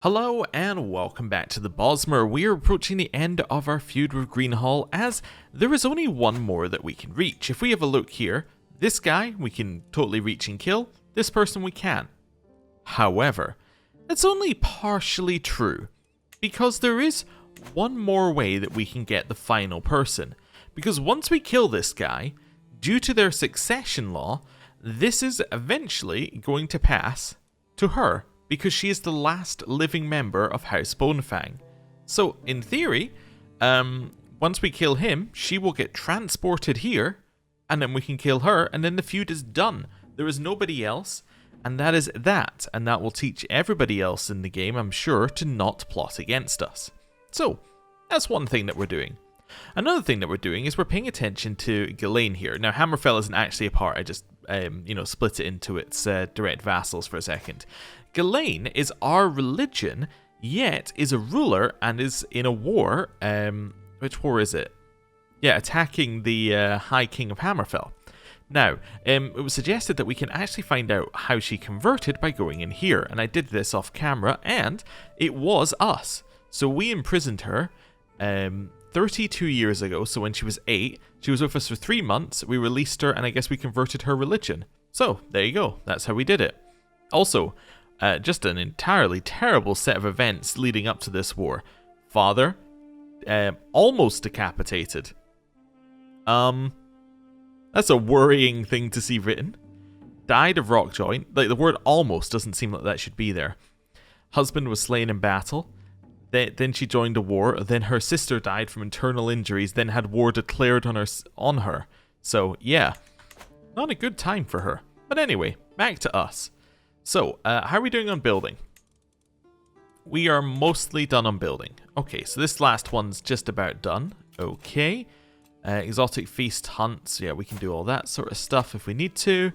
Hello and welcome back to the Bosmer. We are approaching the end of our feud with Greenhall as there is only one more that we can reach. If we have a look here, this guy we can totally reach and kill, this person we can. However, it's only partially true because there is one more way that we can get the final person. Because once we kill this guy, due to their succession law, this is eventually going to pass to her, because she is the last living member of House Bonefang. So, in theory, once we kill him, she will get transported here, and then we can kill her, and then the feud is done. There is nobody else, and that is that, and that will teach everybody else in the game, I'm sure, to not plot against us. So, that's one thing that we're doing. Another thing that we're doing is we're paying attention to Ghislaine here. Now, Hammerfell isn't actually a part, I just, split it into its direct vassals for a second. Ghislaine is our religion, yet is a ruler and is in a war. Which war is it? Yeah, attacking the High King of Hammerfell. Now, it was suggested that we can actually find out how she converted by going in here, and I did this off camera, and it was us. So we imprisoned her 32 years ago, so when she was 8, she was with us for 3 months, we released her, and I guess we converted her religion. So, there you go, that's how we did it. Also, just an entirely terrible set of events leading up to this war. Father, almost decapitated. That's a worrying thing to see written. Died of rock joint. Like, the word almost doesn't seem like that should be there. Husband was slain in battle. Then she joined a war. Then her sister died from internal injuries. Then had war declared on her. So, yeah. Not a good time for her. But anyway, back to us. So, how are we doing on building? We are mostly done on building. Okay, so this last one's just about done. Okay. Exotic feast hunts. Yeah, we can do all that sort of stuff if we need to.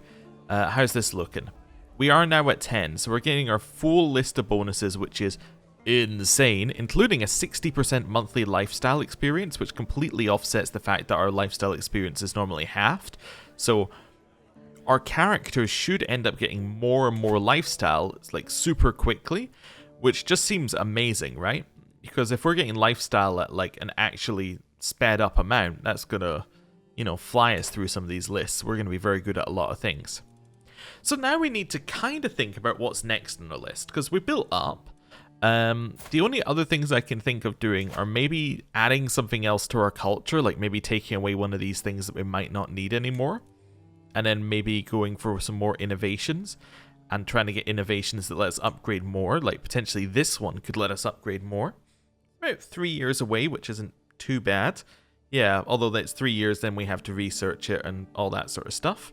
How's this looking? We are now at 10, so we're getting our full list of bonuses, which is insane, including a 60% monthly lifestyle experience, which completely offsets the fact that our lifestyle experience is normally halved. So our characters should end up getting more and more lifestyle, like super quickly, which just seems amazing, right? Because if we're getting lifestyle at like an actually sped up amount, that's gonna, fly us through some of these lists. We're gonna be very good at a lot of things. So now we need to kind of think about what's next on the list, because we built up. The only other things I can think of doing are maybe adding something else to our culture, like maybe taking away one of these things that we might not need anymore. And then maybe going for some more innovations and trying to get innovations that let us upgrade more. Like potentially this one could let us upgrade more. About 3 years away, which isn't too bad. Yeah, although that's 3 years, then we have to research it and all that sort of stuff.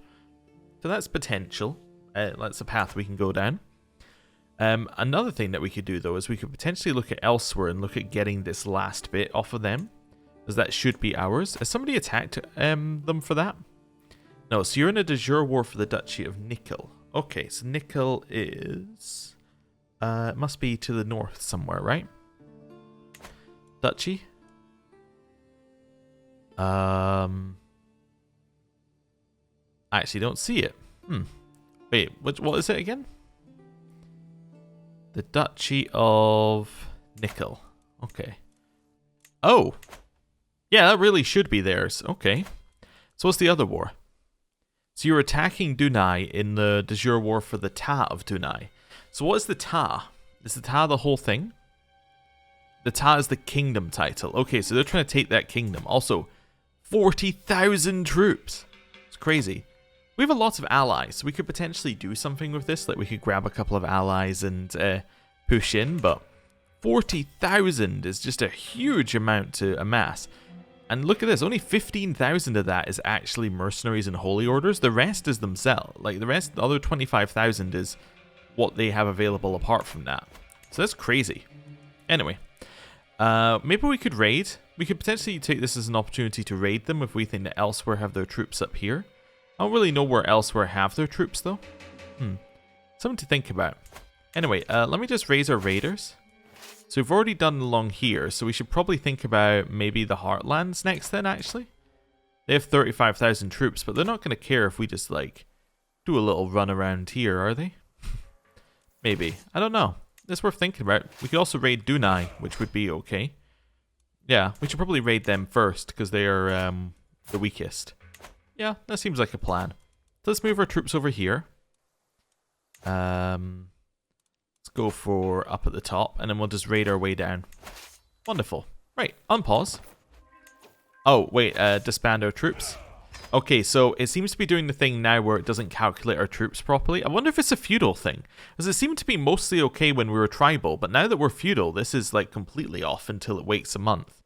So that's potential. That's a path we can go down. Another thing that we could do though is we could potentially look at Elsweyr and look at getting this last bit off of them. As that should be ours. Has somebody attacked them for that? No, so you're in a de jure war for the Duchy of Nickel. Okay, so Nickel is... it must be to the north somewhere, right? Duchy? I actually don't see it. Wait, what is it again? The Duchy of Nickel. Okay. Oh! Yeah, that really should be theirs. Okay. So what's the other war? So you're attacking Dunai in the de jure war for the Ta of Dunai. So what is the Ta? Is the Ta the whole thing? The Ta is the kingdom title. Okay, so they're trying to take that kingdom. Also, 40,000 troops. It's crazy. We have a lot of allies, so we could potentially do something with this. Like we could grab a couple of allies and push in, but 40,000 is just a huge amount to amass. And look at this, only 15,000 of that is actually mercenaries and holy orders. The rest is themselves. Like the rest, the other 25,000 is what they have available apart from that. So that's crazy. Anyway, maybe we could raid. We could potentially take this as an opportunity to raid them if we think that Elsweyr have their troops up here. I don't really know where Elsweyr have their troops though. Something to think about. Anyway, let me just raise our raiders. So we've already done along here, so we should probably think about maybe the Heartlands next then, actually. They have 35,000 troops, but they're not going to care if we just, like, do a little run around here, are they? Maybe. I don't know. it's worth thinking about. We could also raid Dunai, which would be okay. Yeah, we should probably raid them first, because they are the weakest. Yeah, that seems like a plan. So let's move our troops over here. Let's go for up at the top, and then we'll just raid our way down. Wonderful. Right, unpause. Oh, wait, disband our troops. Okay, so it seems to be doing the thing now where it doesn't calculate our troops properly. I wonder if it's a feudal thing. Because it seemed to be mostly okay when we were tribal, but now that we're feudal, this is like completely off until it waits a month.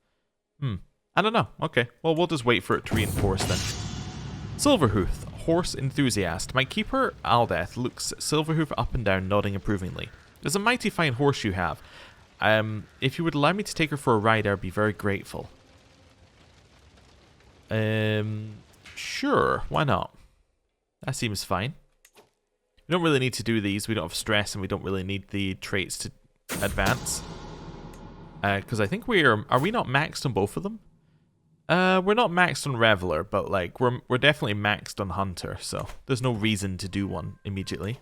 I don't know. Okay, well, we'll just wait for it to reinforce then. Silverhoof, horse enthusiast. My keeper, Aldeth, looks Silverhoof up and down, nodding approvingly. It's a mighty fine horse you have. If you would allow me to take her for a ride, I'd be very grateful. Sure, why not? That seems fine. We don't really need to do these. We don't have stress, and we don't really need the traits to advance. Because I think are we not maxed on both of them? We're not maxed on Reveler, but like we're definitely maxed on Hunter, so there's no reason to do one immediately.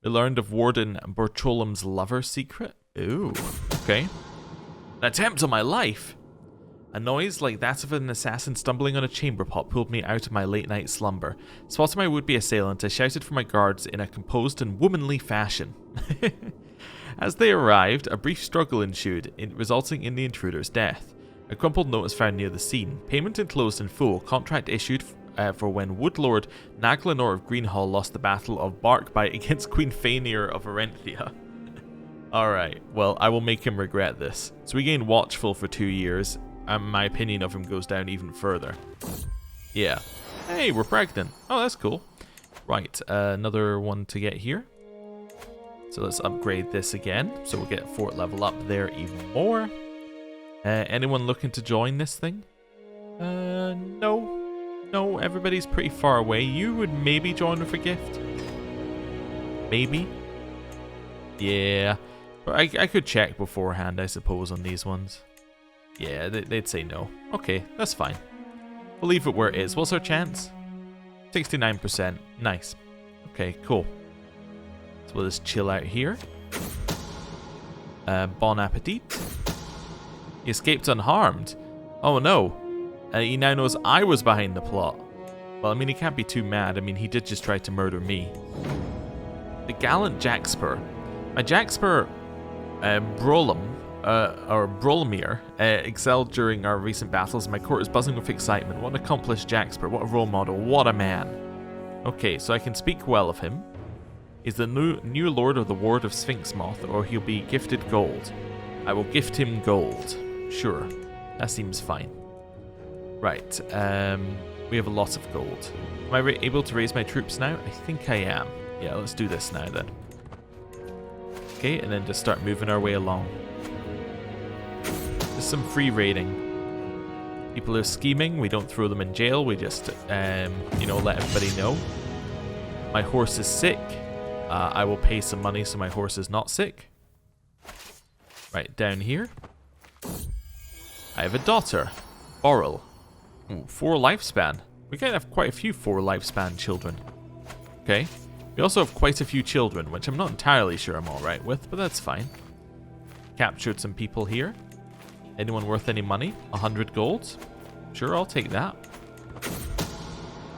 We learned of Warden Borcholam's lover secret. Ooh, okay. An attempt on my life. A noise like that of an assassin stumbling on a chamber pot pulled me out of my late night slumber. Spotting my would-be assailant, I shouted for my guards in a composed and womanly fashion. As they arrived, a brief struggle ensued, resulting in the intruder's death. A crumpled note was found near the scene. Payment enclosed in full. Contract issued for when Woodlord Naglanor of Greenhall lost the Battle of Barkbite against Queen Faenir of Arenthia. Alright, well, I will make him regret this. So we gain Watchful for 2 years, and my opinion of him goes down even further. Yeah. Hey, we're pregnant. Oh, that's cool. Right, another one to get here. So let's upgrade this again. So we'll get fort level up there even more. Anyone looking to join this thing? No. No, everybody's pretty far away. You would maybe join with a gift. Maybe. Yeah. But I could check beforehand, I suppose, on these ones. Yeah, they'd say no. Okay, that's fine. We'll leave it where it is. What's our chance? 69%. Nice. Okay, cool. So we'll just chill out here. Bon appetit. He escaped unharmed. Oh no. He now knows I was behind the plot. Well, I mean, he can't be too mad. I mean, he did just try to murder me. The gallant Jackspur. My Jackspur, Brolomir, excelled during our recent battles, and my court is buzzing with excitement. What an accomplished Jackspur. What a role model. What a man. Okay, so I can speak well of him. He's the new lord of the ward of Sphinx Moth, or he'll be gifted gold. I will gift him gold. Sure, that seems fine. Right, we have a lot of gold. Am I able to raise my troops now? I think I am. Yeah, let's do this now then. Okay, and then just start moving our way along. Just some free raiding. People are scheming, we don't throw them in jail, we just, let everybody know. My horse is sick. I will pay some money so my horse is not sick. Right, down here. I have a daughter, Oral. Ooh, 4 lifespan. We can have quite a few 4 lifespan children. Okay. We also have quite a few children, which I'm not entirely sure I'm alright with, but that's fine. Captured some people here. Anyone worth any money? 100 gold? Sure, I'll take that.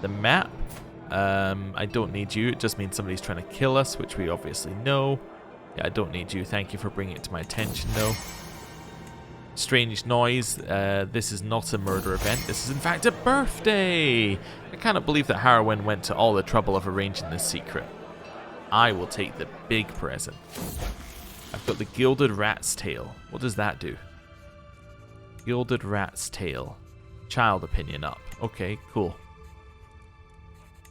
The map. I don't need you. It just means somebody's trying to kill us, which we obviously know. Yeah, I don't need you. Thank you for bringing it to my attention, though. Strange noise. This is not a murder event. This is, in fact, a birthday! I cannot believe that Harrowin went to all the trouble of arranging this secret. I will take the big present. I've got the Gilded Rat's Tail. What does that do? Gilded Rat's Tail. Child opinion up. Okay, cool.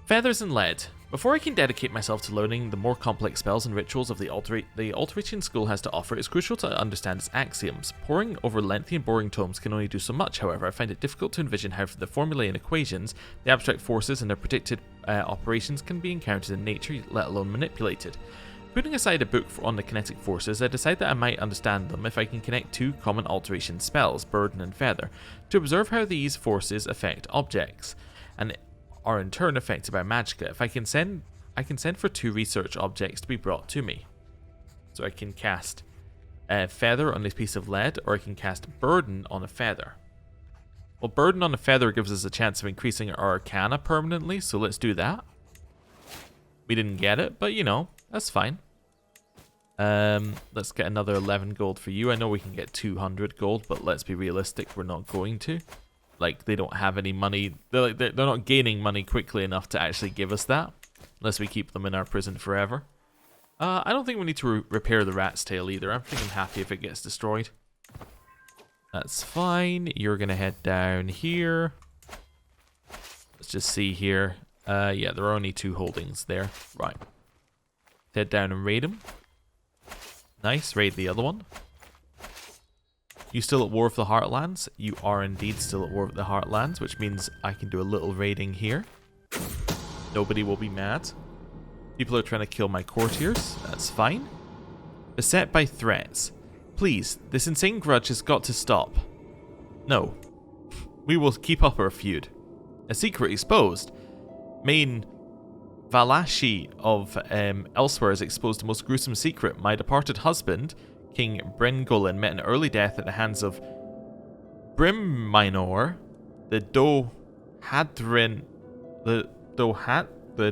Feathers and lead. Before I can dedicate myself to learning the more complex spells and rituals of the Alteration School has to offer, it's crucial to understand its axioms. Poring over lengthy and boring tomes can only do so much, however. I find it difficult to envision how the formulae and equations, the abstract forces and their predicted operations can be encountered in nature, let alone manipulated. Putting aside a book on the kinetic forces, I decide that I might understand them if I can connect 2 common alteration spells, Burden and Feather, to observe how these forces affect objects, and are in turn affected by magicka. If I can send for 2 research objects to be brought to me. So I can cast Feather on this piece of lead, or I can cast Burden on a feather. Well, Burden on a feather gives us a chance of increasing our Arcana permanently, so let's do that. We didn't get it, but you know, that's fine. Let's get another 11 gold for you. I know we can get 200 gold, but let's be realistic, we're not going to. Like, they don't have any money. They're not gaining money quickly enough to actually give us that, unless we keep them in our prison forever. I don't think we need to repair the rat's tail either. I think I'm happy if it gets destroyed. That's fine. You're going to head down here. Let's just see here. Yeah, there are only 2 holdings there. Right. Head down and raid them. Nice. Raid the other one. You still at war with the Heartlands? You are indeed still at war with the Heartlands, which means I can do a little raiding here. Nobody will be mad. People are trying to kill my courtiers. That's fine. Beset by threats. Please, this insane grudge has got to stop. No. We will keep up our feud. A secret exposed. Main Valashi of Elsweyr has exposed the most gruesome secret. My departed husband, King Brengolin, met an early death at the hands of Brimminor, the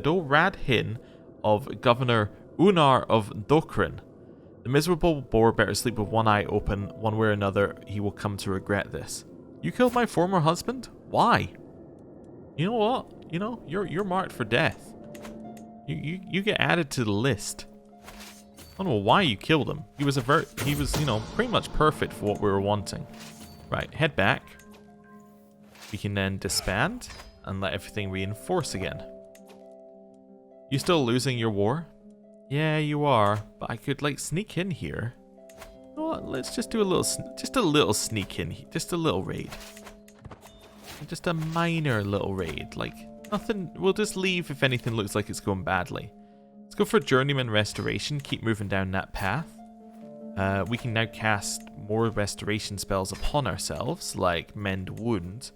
Doradhin of Governor Unar of Dokrin. The miserable boar better sleep with one eye open. One way or another, he will come to regret this. You killed my former husband? Why? You know what? You know, you're marked for death. You get added to the list. I don't know why you killed him. He was you know, pretty much perfect for what we were wanting. Right, head back. We can then disband and let everything reinforce again. You still losing your war? Yeah, you are, but I could like sneak in here. You know what? Let's just do a little sneak in, just a little raid. Just a minor little raid, like nothing. We'll just leave if anything looks like it's going badly. Let's go for Journeyman Restoration, keep moving down that path. We can now cast more restoration spells upon ourselves, like Mend Wound.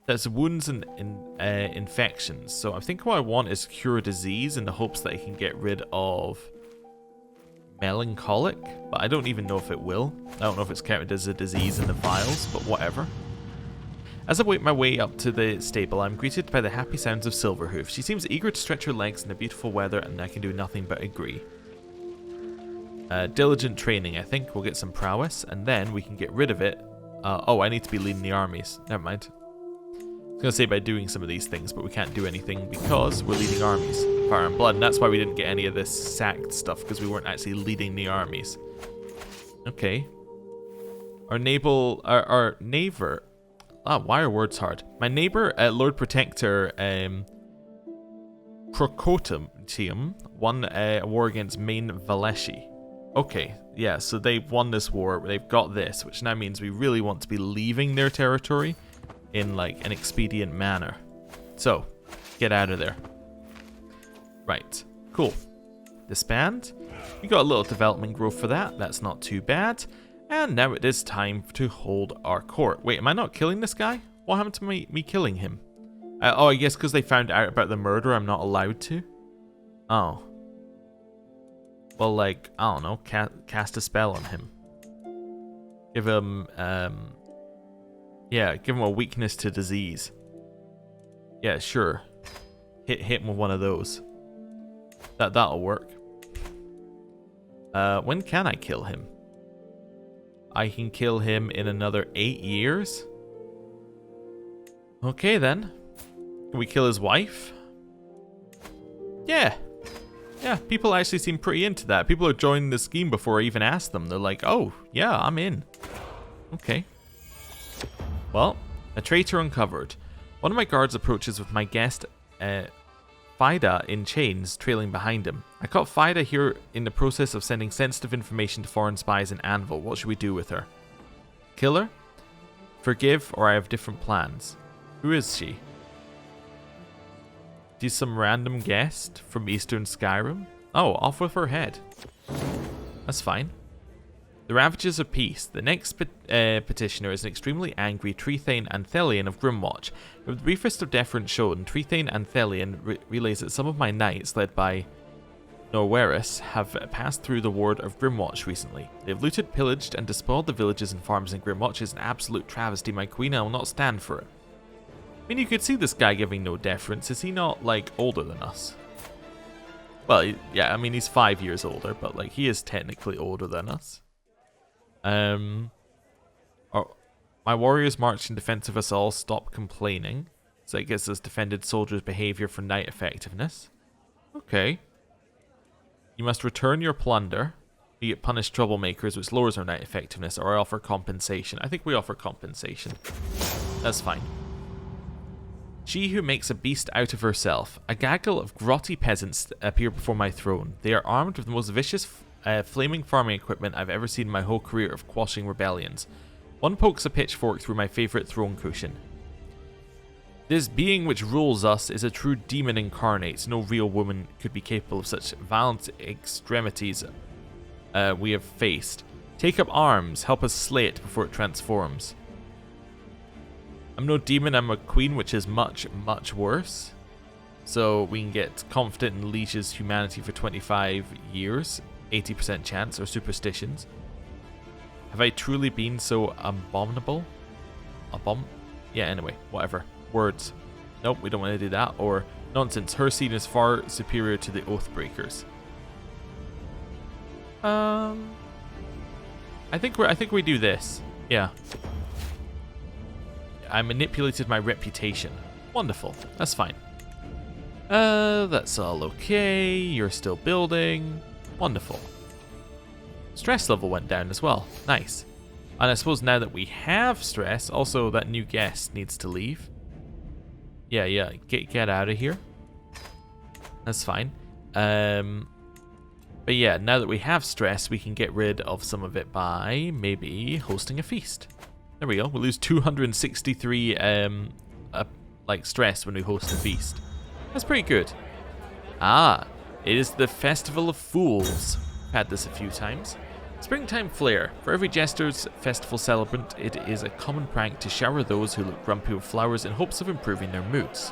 That's wounds and infections. So I think what I want is Cure Disease in the hopes that I can get rid of Melancholic, but I don't even know if it will. I don't know if it's counted as a disease in the files, but whatever. As I wait my way up to the stable, I'm greeted by the happy sounds of Silverhoof. She seems eager to stretch her legs in the beautiful weather, and I can do nothing but agree. Diligent training, I think. We'll get some prowess, and then we can get rid of it. Oh, I need to be leading the armies. Never mind. I was going to say by doing some of these things, but we can't do anything because we're leading armies. Fire and Blood, and that's why we didn't get any of this sacked stuff, because we weren't actually leading the armies. Okay. Our neighbor... why are words hard? My neighbor, Lord Protector, Crocotium, won a war against Main Valeshi. Okay, yeah, so they've won this war, they've got this, which now means we really want to be leaving their territory in, like, an expedient manner. So, get out of there. Right, cool. Disband. We got a little development growth for that, that's not too bad. And now it is time to hold our court. Wait, am I not killing this guy? What happened to me killing him? Oh, I guess because they found out about the murder, I'm not allowed to? Oh. Well, like, I don't know, cast a spell on him. Give him, yeah, give him a weakness to disease. Yeah, sure. Hit him with one of those. That'll work. When can I kill him? I can kill him in another 8 years? Okay then. Can we kill his wife? Yeah. Yeah, people actually seem pretty into that. People are joining the scheme before I even ask them. They're like, oh, yeah, I'm in. Okay. Well, a traitor uncovered. One of my guards approaches with my guest, Fida, in chains, trailing behind him. I caught Fida here in the process of sending sensitive information to foreign spies in Anvil. What should we do with her? Kill her? Forgive, or I have different plans. Who is she? She's some random guest from Eastern Skyrim? Oh, off with her head. That's fine. The Ravages of Peace. The next petitioner is an extremely angry Trethane Anthelian of Grimwatch. With the briefest of deference shown, Trethane Anthelian relays that some of my knights, led by Norweris have passed through the ward of Grimwatch recently. They have looted, pillaged, and despoiled the villages and farms in Grimwatch. Is an absolute travesty, my queen. I will not stand for it. I mean, you could see this guy giving no deference. Is he not, like, older than us? Well, yeah, I mean, he's 5 years older, but, like, he is technically older than us. My warriors march in defense of us all. Stop complaining. So it gets us defended soldiers' behavior for night effectiveness. Okay. You must return your plunder. You get punished troublemakers, which lowers our night effectiveness, or I offer compensation. I think we offer compensation. That's fine. She who makes a beast out of herself. A gaggle of grotty peasants appear before my throne. They are armed with the most vicious flaming farming equipment I've ever seen in my whole career of quashing rebellions. One pokes a pitchfork through my favourite throne cushion. This being which rules us is a true demon incarnate. No real woman could be capable of such violent extremities we have faced. Take up arms, help us slay it before it transforms. I'm no demon, I'm a queen, which is much, much worse. So we can get confident in leashes humanity for 25 years, 80% chance, or superstitions. Have I truly been so abominable? Yeah, anyway, whatever. Words. Nope, we don't want to do that. Or nonsense. Her scene is far superior to the Oathbreakers. I think we do this. Yeah. I manipulated my reputation. Wonderful. That's fine. That's all okay. You're still building. Wonderful. Stress level went down as well. Nice. And I suppose now that we have stress, also that new guest needs to leave. Yeah, get out of here. That's fine. But yeah, now that we have stress, we can get rid of some of it by maybe hosting a feast. There we go. We lose 263 like stress when we host a feast. That's pretty good. Ah, it is the Festival of Fools. I've had this a few times. Springtime Flair. For every Jester's festival celebrant, it is a common prank to shower those who look grumpy with flowers in hopes of improving their moods.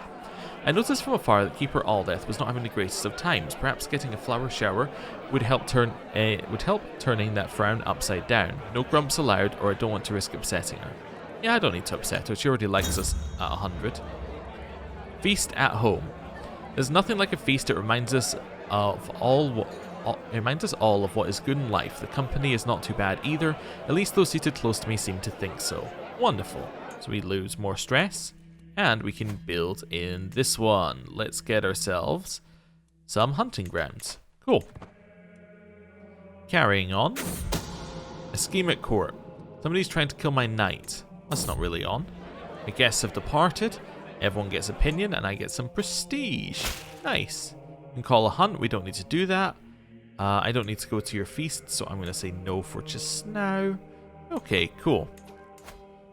I noticed from afar that Keeper Aldeth was not having the greatest of times. Perhaps getting a flower shower would help turning that frown upside down. No grumps allowed, or I don't want to risk upsetting her. Yeah, I don't need to upset her. She already likes us at 100. Feast at home. There's nothing like a feast. It reminds us all of what is good in life. The company is not too bad either. At least those seated close to me seem to think so. Wonderful. So we lose more stress. And we can build in this one. Let's get ourselves some hunting grounds. Cool. Carrying on. A scheme at court. Somebody's trying to kill my knight. That's not really on. The guests have departed. Everyone gets opinion and I get some prestige. Nice. We can call a hunt. We don't need to do that. I don't need to go to your feast, so I'm going to say no for just now. Okay, cool.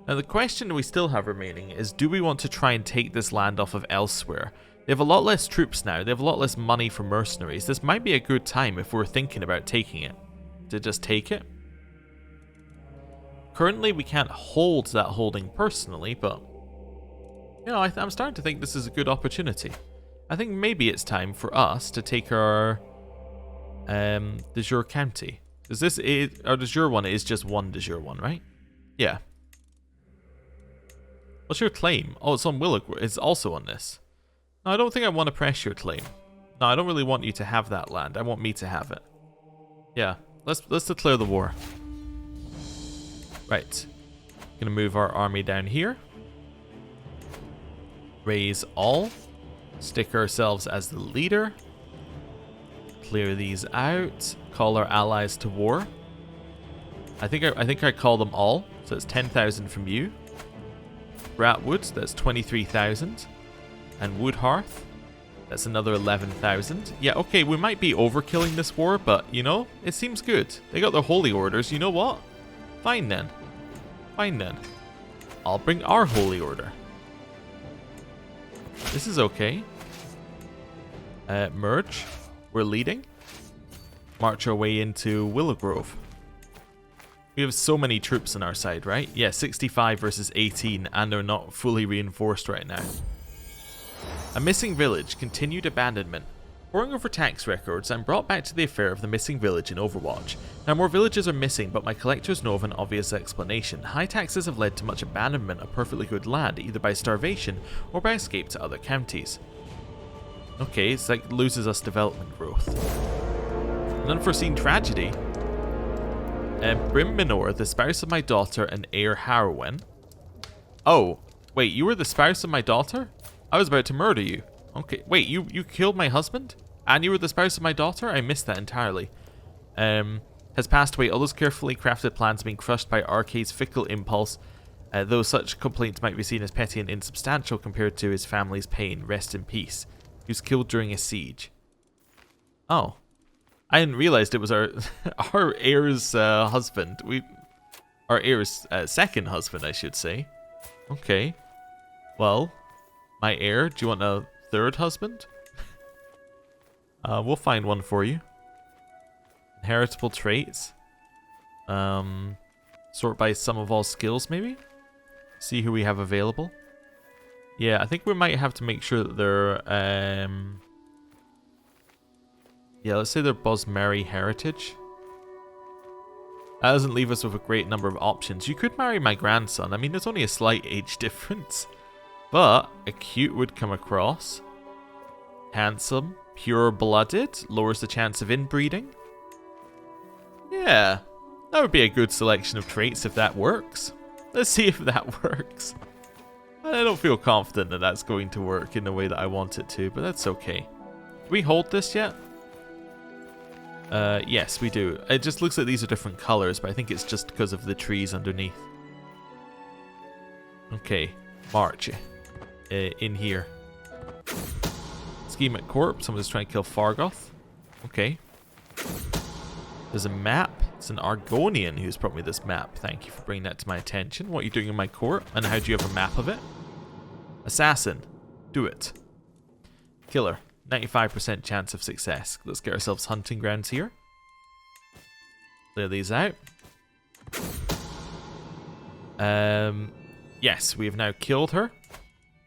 Now the question we still have remaining is, do we want to try and take this land off of Elsweyr? They have a lot less troops now. They have a lot less money for mercenaries. This might be a good time if we're thinking about taking it. To just take it. Currently we can't hold that holding personally, but you know, I'm starting to think this is a good opportunity. I think maybe it's time for us to take our de jure county. Is this our de jure one is just one de jure one, right? Yeah. What's your claim? Oh, it's on Willow. It's also on this. No, I don't think I want to press your claim. No, I don't really want you to have that land. I want me to have it. Yeah, let's declare the war. Right. Gonna move our army down here. Raise all. Stick ourselves as the leader. Clear these out. Call our allies to war. I think I call them all. So it's 10,000 from you. Bratwood, that's 23,000. And Woodhearth, that's another 11,000. Yeah, okay, we might be overkilling this war, but, you know, it seems good. They got their holy orders, you know what? Fine then. Fine then. I'll bring our holy order. This is okay. Merge. We're leading. March our way into Willowgrove. We have so many troops on our side, right? Yeah, 65 versus 18, and they're not fully reinforced right now. A missing village. Continued abandonment. Poring over tax records, I'm brought back to the affair of the missing village in Overwatch. Now, more villages are missing, but my collectors know of an obvious explanation. High taxes have led to much abandonment of perfectly good land, either by starvation or by escape to other counties. Okay, it's like loses us development growth. An unforeseen tragedy. Brim Minor, the spouse of my daughter and heir heroine. Oh, wait, you were the spouse of my daughter? I was about to murder you. Okay, wait, you killed my husband? And you were the spouse of my daughter? I missed that entirely. Has passed away. All those carefully crafted plans being crushed by Arcade's fickle impulse, though such complaints might be seen as petty and insubstantial compared to his family's pain. Rest in peace. He was killed during a siege. Oh. I didn't realize it was our our heir's husband. Our heir's second husband, I should say. Okay. Well, my heir, do you want a third husband? We'll find one for you. Inheritable traits. Sort by sum of all skills, maybe? See who we have available. Yeah, I think we might have to make sure that they're... yeah, let's say they're Bosmer heritage. That doesn't leave us with a great number of options. You could marry my grandson. I mean, there's only a slight age difference. But acute would come across. Handsome. Pure-blooded. Lowers the chance of inbreeding. Yeah. That would be a good selection of traits if that works. Let's see if that works. I don't feel confident that that's going to work in the way that I want it to, but that's okay. Do we hold this yet? Yes, we do. It just looks like these are different colors, but I think it's just because of the trees underneath. Okay. March. In here. Scheme at Corp. Someone's trying to kill Fargoth. Okay. There's a map. It's an Argonian who's brought me this map. Thank you for bringing that to my attention. What are you doing in my court? And how do you have a map of it? Assassin. Do it. Killer. 95% chance of success. Let's get ourselves hunting grounds here. Clear these out. Yes, we have now killed her.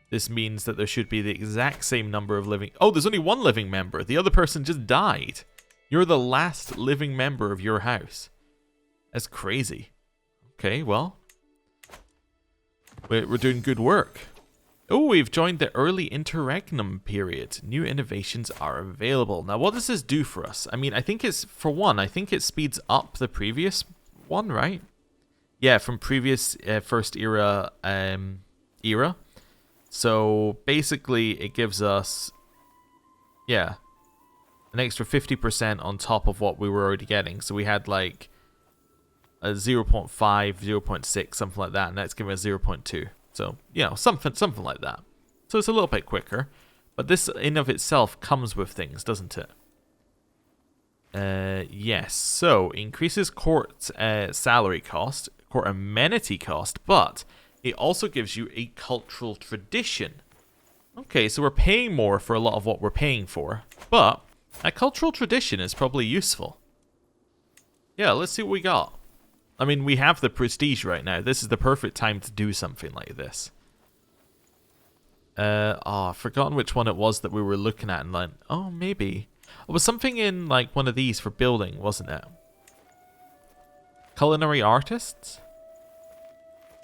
This means that there should be the exact same number of living... Oh, there's only one living member. The other person just died. You're the last living member of your house. That's crazy. Okay, well. We're doing good work. Oh, we've joined the early Interregnum period. New innovations are available. Now, what does this do for us? I mean, I think it's, for one, I think it speeds up the previous one, right? Yeah, from previous first era era. So, basically, it gives us, yeah, an extra 50% on top of what we were already getting. So, we had, like, a 0.5, 0.6, something like that, and that's giving us 0.2. So, you know, something like that. So it's a little bit quicker. But this in of itself comes with things, doesn't it? Yes. So, increases court salary cost, court amenity cost, but it also gives you a cultural tradition. Okay, so we're paying more for a lot of what we're paying for. But a cultural tradition is probably useful. Yeah, let's see what we got. I mean, we have the prestige right now. This is the perfect time to do something like this. I've forgotten which one it was that we were looking at and like, oh, maybe. It was something in like one of these for building, wasn't it? Culinary artists?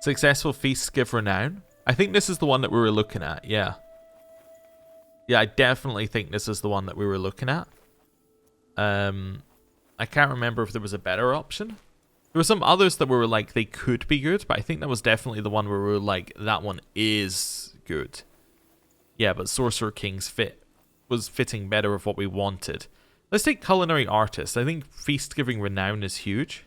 Successful feasts give renown? I think this is the one that we were looking at, yeah. Yeah, I definitely think this is the one that we were looking at. I can't remember if there was a better option. There were some others that were like, they could be good, but I think that was definitely the one where we were like, that one is good. Yeah, but Sorcerer Kings was fitting better with what we wanted. Let's take Culinary Artists. I think feast giving renown is huge.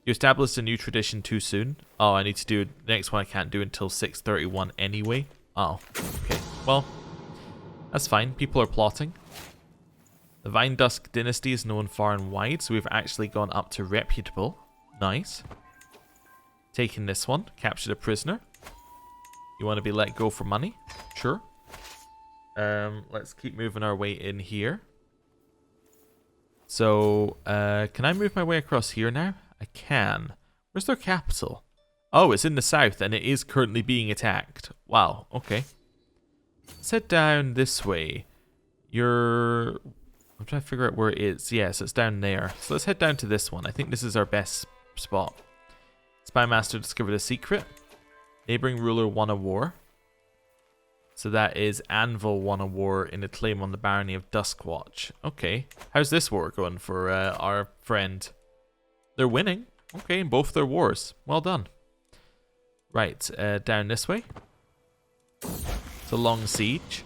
You established a new tradition too soon. Oh, I need to do the next one I can't do until 6:31 anyway. Oh, okay. Well, that's fine. People are plotting. The Vine Dusk dynasty is known far and wide, so we've actually gone up to reputable. Nice. Taking this one. Captured a prisoner. You want to be let go for money? Sure. Let's keep moving our way in here. So, can I move my way across here now? I can. Where's their capital? Oh, it's in the south, and it is currently being attacked. Wow, okay. Let's head down this way. I'm trying to figure out where it is. Yes, it's down there. So let's head down to this one. I think this is our best spot. Spy Master discovered a secret. Neighboring ruler won a war. So that is Anvil won a war in a claim on the barony of Duskwatch. Okay. How's this war going for our friend? They're winning. Okay, in both their wars. Well done. Right, down this way. It's a long siege.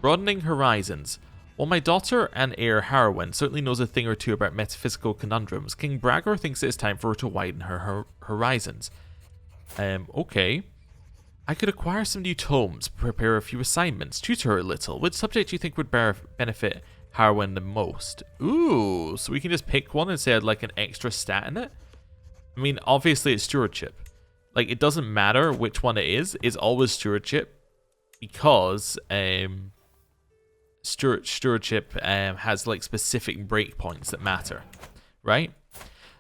Broadening horizons. While my daughter and heir Harwin certainly knows a thing or two about metaphysical conundrums, King Bragor thinks it is time for her to widen her horizons. Okay. I could acquire some new tomes, prepare a few assignments, tutor her a little. Which subject do you think would benefit Harwin the most? Ooh, so we can just pick one and say I'd like an extra stat in it? I mean, obviously it's stewardship. Like, it doesn't matter which one it is. It's always stewardship because stewardship has like specific breakpoints that matter, right?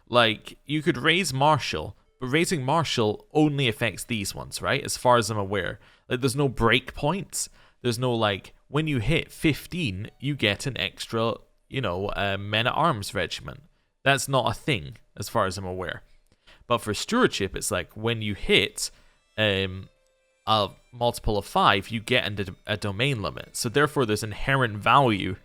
Like, you could raise martial, but raising martial only affects these ones, right? As far as I'm aware. Like, there's no breakpoints. There's no, like, when you hit 15, you get an extra, you know, men-at-arms regiment. That's not a thing, as far as I'm aware. But for stewardship, it's like, when you hit a multiple of 5, you get a domain limit. So therefore, there's inherent value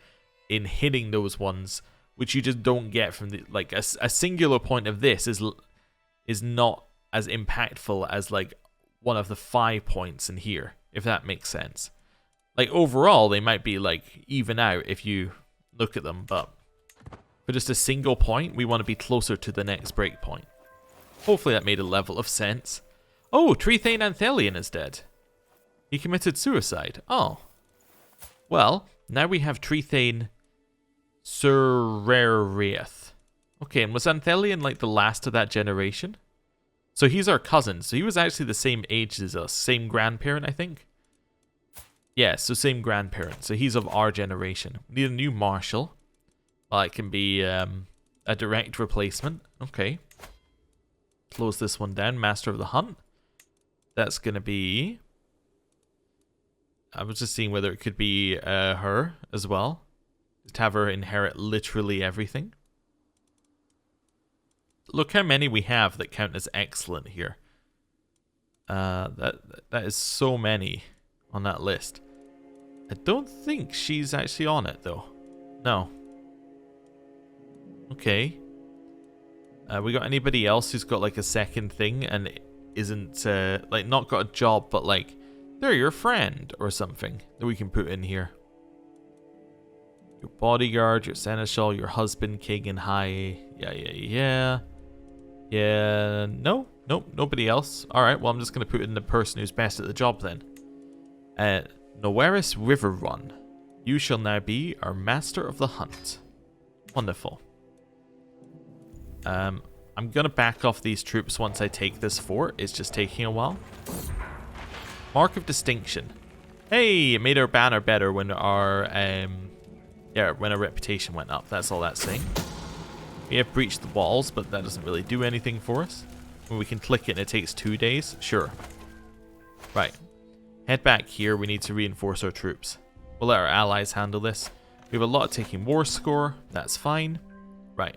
in hitting those ones, which you just don't get from the, like, a singular point of this is not as impactful as like one of the 5 points in here, if that makes sense. Like, overall, they might be like even out if you look at them, but for just a single point, we want to be closer to the next breakpoint. Hopefully that made a level of sense. Oh, Trethane Anthelion is dead. He committed suicide. Oh. Well, now we have Trethane Surreriath. Okay, and was Anthelion like the last of that generation? So he's our cousin. So he was actually the same age as us. Same grandparent, I think. Yeah, so same grandparent. So he's of our generation. We need a new marshal. Well, it can be a direct replacement. Okay. Close this one down. Master of the Hunt. That's going to be... I was just seeing whether it could be her as well. Just have her inherit literally everything. Look how many we have that count as excellent here. That is so many on that list. I don't think she's actually on it though. No. Okay. We got anybody else who's got like a second thing and isn't like not got a job, but like they're your friend or something that we can put in here? Your bodyguard, your seneschal, your husband, king and high. Yeah. No, nope, nobody else. Alright, well I'm just going to put in the person who's best at the job then. Noeris Riverrun. You shall now be our master of the hunt. Wonderful. I'm going to back off these troops once I take this fort. It's just taking a while. Mark of distinction. Hey, it made our banner better when our when our reputation went up. That's all that's saying. We have breached the walls, but that doesn't really do anything for us. When we can click it and it takes 2 days, sure. Right. Head back here. We need to reinforce our troops. We'll let our allies handle this. We have a lot taking war score. That's fine. Right.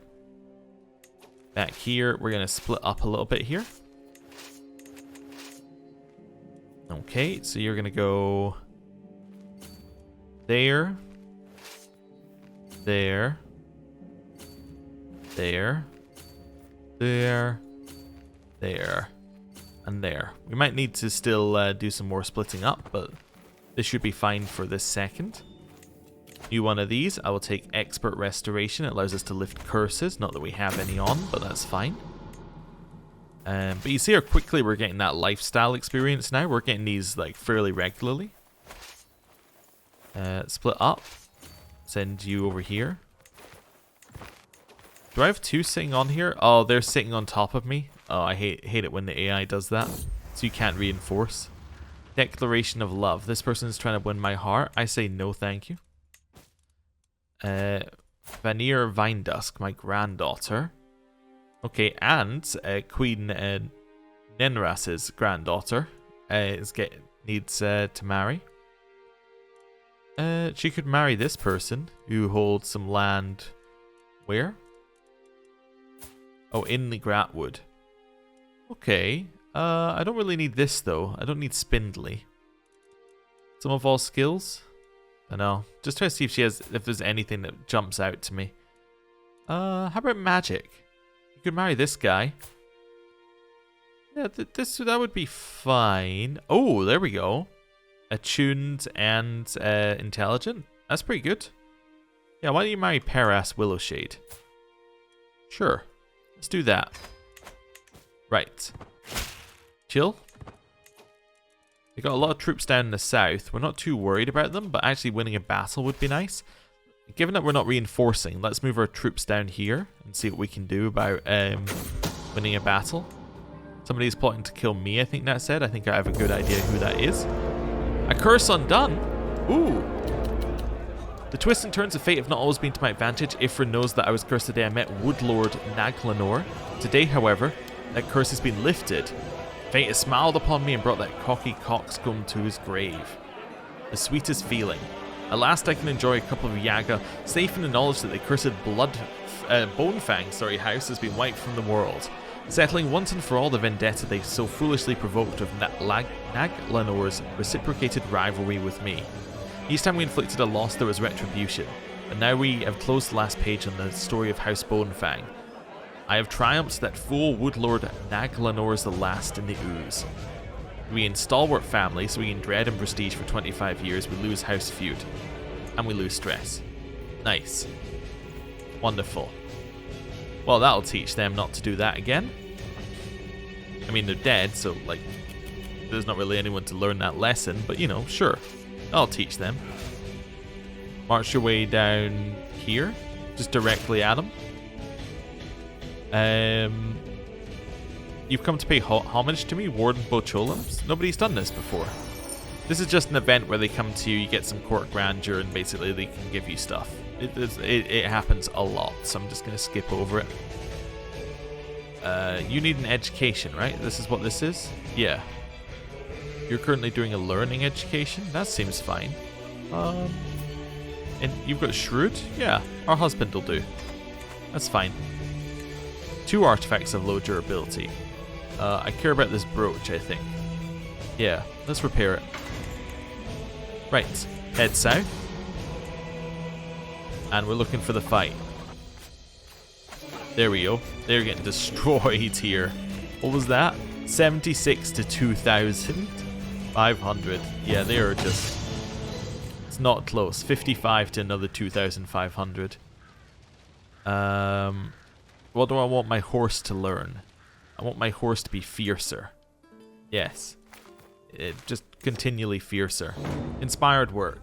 Back here, we're going to split up a little bit here. Okay, so you're going to go there, there, there, there, there, and there. We might need to still do some more splitting up, but this should be fine for this second. New one of these. I will take Expert Restoration. It allows us to lift curses. Not that we have any on, but that's fine. But you see how quickly we're getting that lifestyle experience now. We're getting these like fairly regularly. Split up. Send you over here. Do I have 2 sitting on here? Oh, they're sitting on top of me. Oh, I hate it when the AI does that. So you can't reinforce. Declaration of love. This person's trying to win my heart. I say no thank you. Vanir Vinedusk, my granddaughter. Okay, and Queen Nenras's granddaughter needs to marry. She could marry this person who holds some land. Where? Oh, in the Gratwood. Okay. I don't really need this though. I don't need Spindly. Some of all skills? I know. Just try to see if there's anything that jumps out to me. How about magic? You could marry this guy. Yeah, that would be fine. Oh, there we go. Attuned and intelligent. That's pretty good. Yeah, why don't you marry Paras Willowshade? Sure. Let's do that. Right. Chill. They got a lot of troops down in the south. We're not too worried about them, but actually winning a battle would be nice. Given that we're not reinforcing, let's move our troops down here and see what we can do about winning a battle. Somebody's plotting to kill me, I think that said. I think I have a good idea who that is. A curse undone? Ooh. The twists and turns of fate have not always been to my advantage. Ifrin knows that I was cursed the day I met Woodlord Naglanor. Today, however, that curse has been lifted. Fate has smiled upon me and brought that cocky coxcomb to his grave. The sweetest feeling. At last I can enjoy a cup of Yaga, safe in the knowledge that the cursed Bonefang house has been wiped from the world, settling once and for all the vendetta they so foolishly provoked of Naglanor's reciprocated rivalry with me. Each time we inflicted a loss there was retribution, and now we have closed the last page on the story of House Bonefang. I have triumphed that fool Woodlord Naglanor is the last in the ooze. We in stalwart family, so we gain dread and prestige for 25 years, we lose house feud. And we lose stress. Nice. Wonderful. Well, that'll teach them not to do that again. I mean, they're dead, so, like, there's not really anyone to learn that lesson, but, you know, sure. I'll teach them. March your way down here, just directly at them. You've come to pay homage to me, Warden Bocholums? Nobody's done this before. This is just an event where they come to you, you get some court grandeur, and basically they can give you stuff. It happens a lot, so I'm just going to skip over it. You need an education, right? This is what this is? Yeah. You're currently doing a learning education? That seems fine. And you've got Shrewd? Yeah, our husband will do. That's fine. 2 artifacts of low durability. I care about this brooch, I think. Yeah, let's repair it. Right, head south. And we're looking for the fight. There we go. They're getting destroyed here. What was that? 76 to 2,500. Yeah, they are just... It's not close. 55 to another 2,500. What do I want my horse to learn? I want my horse to be fiercer. Yes. Just continually fiercer. Inspired work.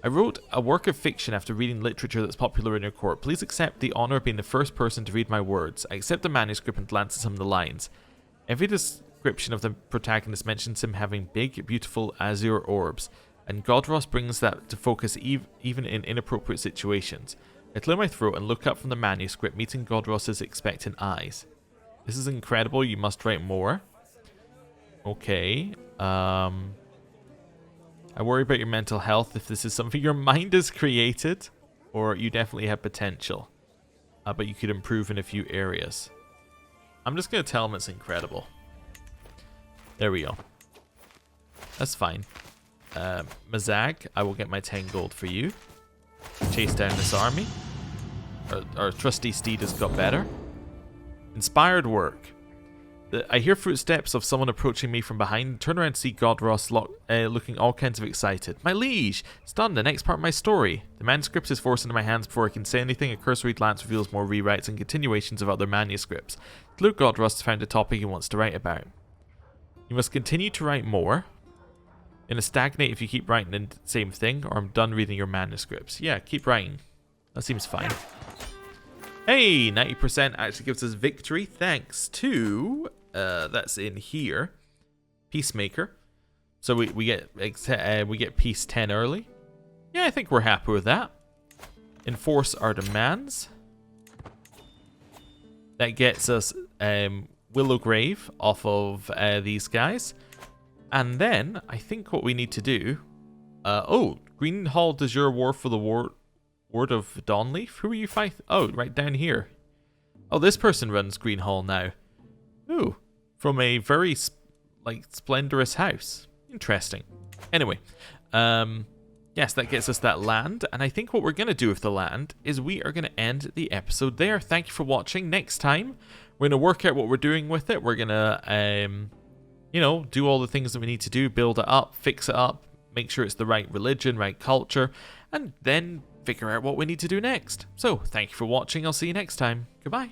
I wrote a work of fiction after reading literature that's popular in your court. Please accept the honor of being the first person to read my words. I accept the manuscript and glance at some of the lines. Every description of the protagonist mentions him having big, beautiful azure orbs, and Godross brings that to focus even in inappropriate situations. I clear my throat and look up from the manuscript, meeting Godross's expectant eyes. This is incredible, you must write more. Okay. I worry about your mental health if this is something your mind has created, or you definitely have potential. But you could improve in a few areas. I'm just going to tell him it's incredible. There we go. That's fine. Mazag, I will get my 10 gold for you. Chase down this army. Our trusty steed has got better. Inspired work. I hear footsteps of someone approaching me from behind. Turn around and see Godross looking all kinds of excited. My liege! Stunned, the next part of my story. The manuscript is forced into my hands before I can say anything. A cursory glance reveals more rewrites and continuations of other manuscripts. Luke Godross has found a topic he wants to write about. You must continue to write more. Gonna stagnate if you keep writing the same thing, or I'm done reading your manuscripts. Yeah, keep writing. That seems fine. Hey, 90% actually gives us victory thanks to... that's in here. Peacemaker. So we get peace 10 early. Yeah, I think we're happy with that. Enforce our demands. That gets us Willowgrave off of these guys. And then I think what we need to do... oh, Green Hall de Jure War for the Ward of Dawnleaf? Who are you fighting? Oh, right down here. Oh, this person runs Green Hall now. Ooh, from a very, splendorous house. Interesting. Anyway, yes, that gets us that land, and I think what we're going to do with the land is we are going to end the episode there. Thank you for watching. Next time, we're going to work out what we're doing with it. We're going to, do all the things that we need to do, build it up, fix it up, make sure it's the right religion, right culture, and then figure out what we need to do next. So, thank you for watching. I'll see you next time. Goodbye.